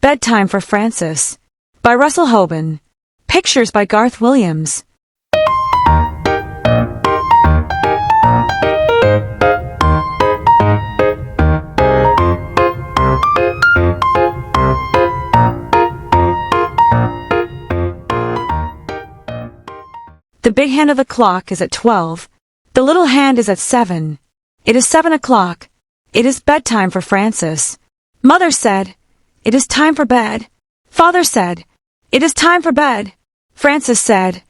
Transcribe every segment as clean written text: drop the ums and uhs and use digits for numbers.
Bedtime for Francis by Russell Hoban. Pictures by Garth Williams. The big hand of the clock is at 12. The little hand is at 7. It is 7 o'clock. It is bedtime for Francis. Mother said, "It is time for bed." Father said, "It is time for bed." Francis said,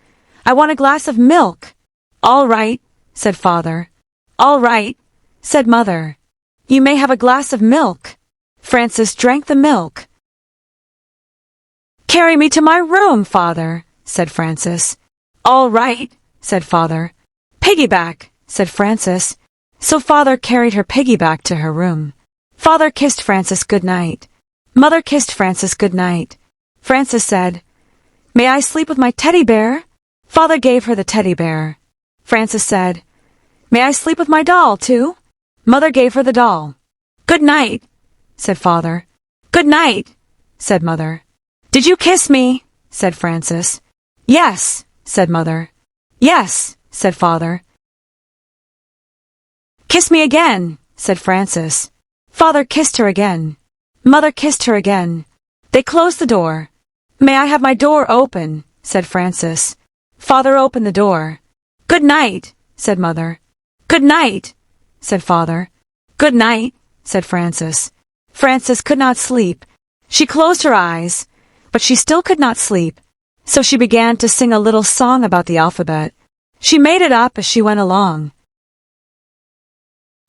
"I want a glass of milk." "All right," said Father. "All right," said Mother. "You may have a glass of milk." Francis drank the milk. "Carry me to my room, Father," said Francis. "All right," said Father. "Piggyback," said Francis. So Father carried her piggyback to her room. Father kissed Francis good night. Mother kissed Francis good night. Francis said, "May I sleep with my teddy bear?" Father gave her the teddy bear. Francis said, "May I sleep with my doll, too?" Mother gave her the doll. "Good night," said Father. "Good night," said Mother. "Did you kiss me?" said Francis. "Yes," said Mother. "Yes," said Father. "Kiss me again," said Francis. Father kissed her again. Mother kissed her again. They closed the door. "May I have my door open?" said Francis. Father opened the door. "Good night," said Mother. "Good night," said Father. "Good night," said Francis. Francis could not sleep. She closed her eyes, but she still could not sleep. So she began to sing a little song about the alphabet. She made it up as she went along.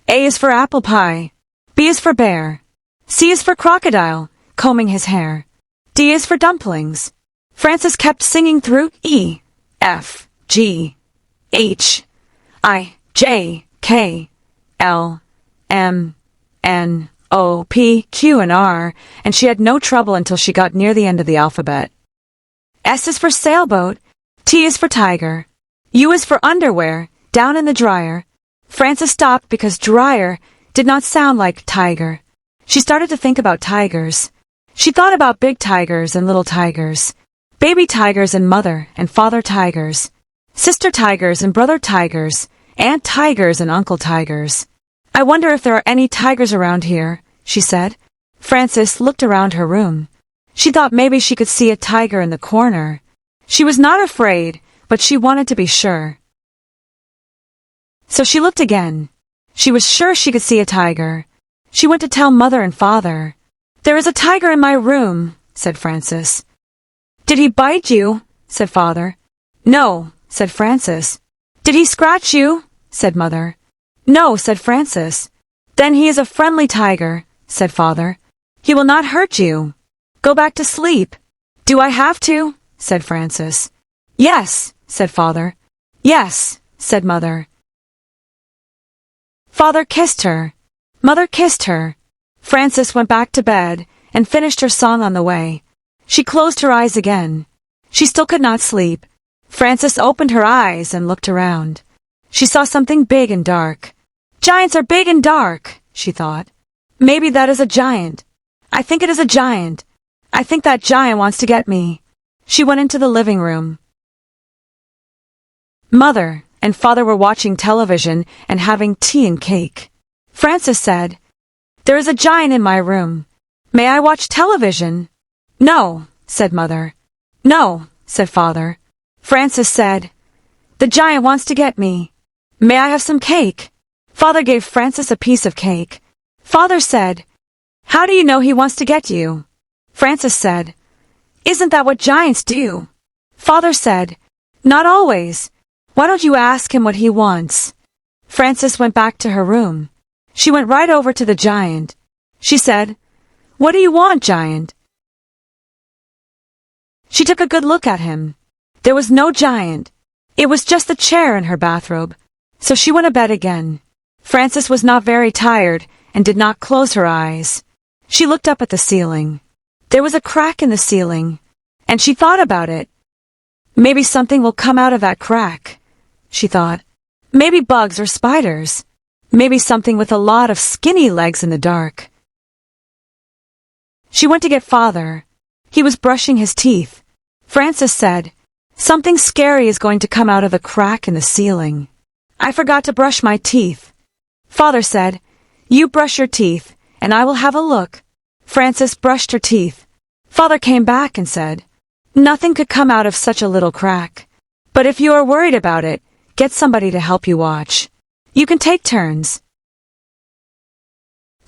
A is for apple pie. B is for bear. C is for crocodile, combing his hair. D is for dumplings. Francis kept singing through E, F, G, H, I, J, K, L, M, N, O, P, Q, and R, and she had no trouble until she got near the end of the alphabet. S is for sailboat. T is for tiger. U is for underwear, down in the dryer. Francis stopped because dryer did not sound like tiger. She started to think about tigers. She thought about big tigers and little tigers, baby tigers and mother and father tigers, sister tigers and brother tigers, aunt tigers and uncle tigers. "I wonder if there are any tigers around here," she said. Francis looked around her room. She thought maybe she could see a tiger in the corner. She was not afraid, but she wanted to be sure. So she looked again. She was sure she could see a tiger. She went to tell Mother and Father. "There is a tiger in my room," said Francis. "Did he bite you?" said Father. "No," said Francis. "Did he scratch you?" said Mother. "No," said Francis. "Then he is a friendly tiger," said Father. "He will not hurt you. Go back to sleep." "Do I have to?" said Francis. "Yes," said Father. "Yes," said Mother. Father kissed her. Mother kissed her. Francis went back to bed and finished her song on the way. She closed her eyes again. She still could not sleep. Francis opened her eyes and looked around. She saw something big and dark. "Giants are big and dark," she thought. "Maybe that is a giant. I think it is a giant. I think that giant wants to get me." She went into the living room. Mother and Father were watching television and having tea and cake. Francis said, "There is a giant in my room. May I watch television?" "No," said Mother. "No," said Father. Francis said, "The giant wants to get me. May I have some cake?" Father gave Francis a piece of cake. Father said, "How do you know he wants to get you?" Francis said, "Isn't that what giants do?" Father said, "Not always. Why don't you ask him what he wants?" Francis went back to her room. She went right over to the giant. She said, "What do you want, giant?" She took a good look at him. There was no giant. It was just the chair in her bathrobe. So she went to bed again. Francis was not very tired and did not close her eyes. She looked up at the ceiling. There was a crack in the ceiling, and she thought about it. Maybe something will come out of that crack, she thought. Maybe bugs or spiders. Maybe something with a lot of skinny legs in the dark. She went to get Father. He was brushing his teeth. Frances said, "Something scary is going to come out of the crack in the ceiling. I forgot to brush my teeth." Father said, "You brush your teeth, and I will have a look." Frances brushed her teeth. Father came back and said, "Nothing could come out of such a little crack. But if you are worried about it, get somebody to help you watch. You can take turns."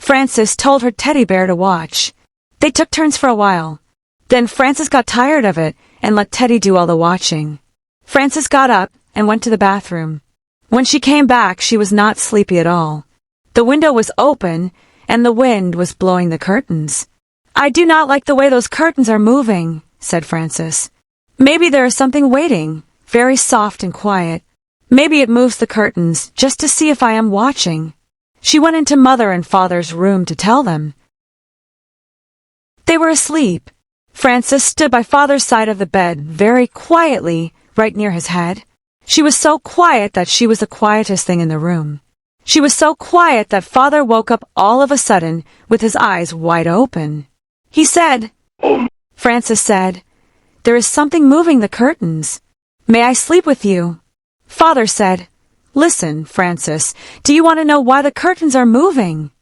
Frances told her teddy bear to watch. They took turns for a while. Then Frances got tired of it and let Teddy do all the watching. Frances got up and went to the bathroom. When she came back, she was not sleepy at all. The window was open and the wind was blowing the curtains. "I do not like the way those curtains are moving," said Frances. "Maybe there is something waiting, very soft and quiet. Maybe it moves the curtains just to see if I am watching." She went into Mother and Father's room to tell them. They were asleep. Frances stood by Father's side of the bed very quietly, right near his head. She was so quiet that she was the quietest thing in the room. She was so quiet that Father woke up all of a sudden with his eyes wide open. He said, Frances said, "There is something moving the curtains. May I sleep with you?" Father said, "Listen, Frances, do you want to know why the curtains are moving?"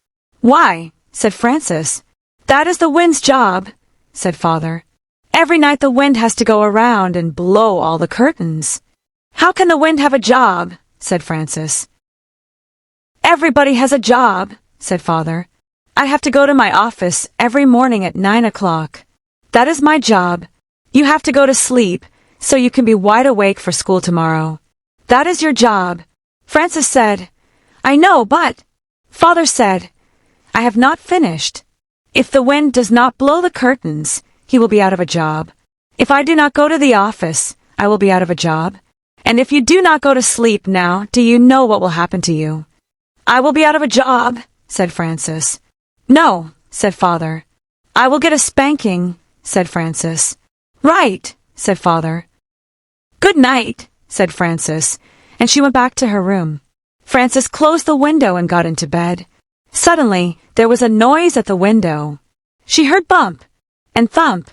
"Why?" said Frances. "That is the wind's job," said Father. "Every night the wind has to go around and blow all the curtains." "How can the wind have a job?" said Frances. "Everybody has a job," said Father. "I have to go to my office every morning at 9 o'clock. That is my job. You have to go to sleep so you can be wide awake for school tomorrow. That is your job." Frances said, "I know, but—" Father said, "I have not finished. If the wind does not blow the curtains, he will be out of a job. If I do not go to the office, I will be out of a job. And if you do not go to sleep now, do you know what will happen to you?" "I will be out of a job," said Frances. "No," said Father. "I will get a spanking," said Frances. "Right," said Father. "Good night," said Frances, and she went back to her room. Frances closed the window and got into bed. Suddenly, there was a noise at the window. She heard bump and thump.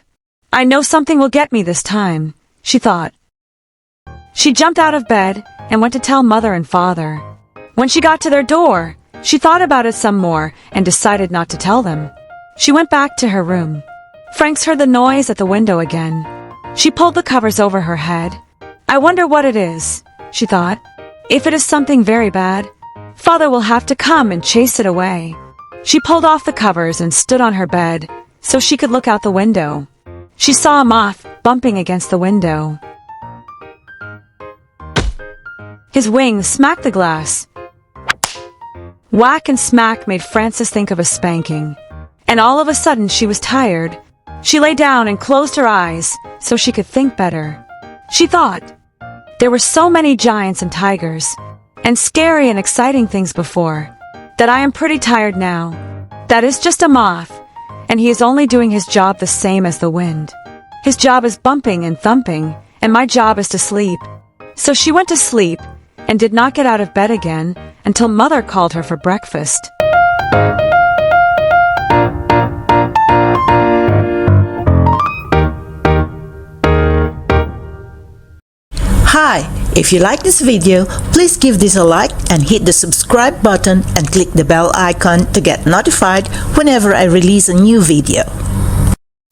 "I know something will get me this time," she thought. She jumped out of bed and went to tell Mother and Father. When she got to their door, she thought about it some more and decided not to tell them. She went back to her room. Frances heard the noise at the window again. She pulled the covers over her head. "I wonder what it is," she thought. "If it is something very bad, Father will have to come and chase it away." She pulled off the covers and stood on her bed so she could look out the window. She saw a moth bumping against the window. His wings smacked the glass. Whack and smack made Frances think of a spanking. And all of a sudden she was tired. She lay down and closed her eyes so she could think better. She thought, there were so many giants and tigers, and scary and exciting things before, that I am pretty tired now. That is just a moth, and he is only doing his job the same as the wind. His job is bumping and thumping, and my job is to sleep. So she went to sleep and did not get out of bed again until Mother called her for breakfast. Hi, if you like this video, please give this a like and hit the subscribe button and click the bell icon to get notified whenever I release a new video.